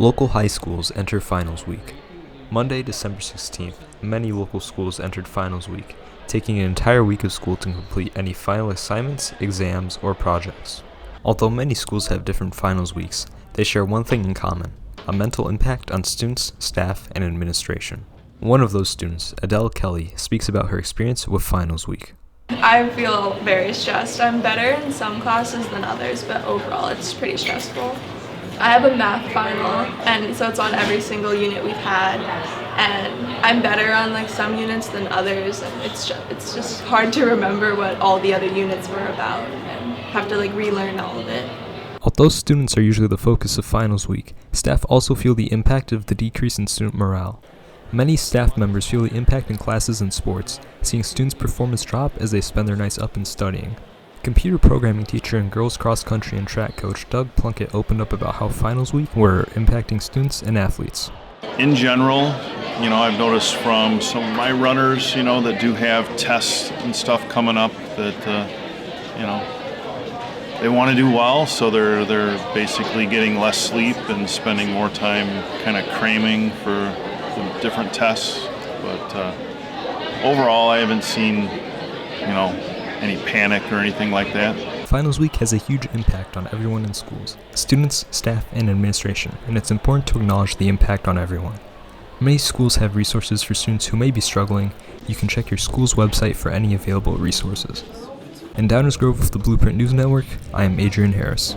Local high schools enter finals week. Monday, December 16th, many local schools entered finals week, taking an entire week of school to complete any final assignments, exams, or projects. Although many schools have different finals weeks, they share one thing in common: a mental impact on students, staff, and administration. One of those students, Adele Kelly, speaks about her experience with finals week. I feel very stressed. I'm better in some classes than others, but overall it's pretty stressful. I have a math final, and so it's on every single unit we've had, and I'm better on some units than others, and it's just hard to remember what all the other units were about and have to relearn all of it. Although students are usually the focus of finals week, staff also feel the impact of the decrease in student morale. Many staff members feel the impact in classes and sports, seeing students' performance drop as they spend their nights up and studying. Computer programming teacher and girls cross country and track coach Doug Plunkett opened up about how finals week were impacting students and athletes. In general, I've noticed from some of my runners, that do have tests and stuff coming up that, they want to do well, so they're basically getting less sleep and spending more time kind of cramming for the different tests. But overall, I haven't seen, any panic or anything like that. Finals week has a huge impact on everyone in schools, students, staff, and administration, and it's important to acknowledge the impact on everyone. Many schools have resources for students who may be struggling. You can check your school's website for any available resources. In Downers Grove with the Blueprint News Network, I am Adrian Harris.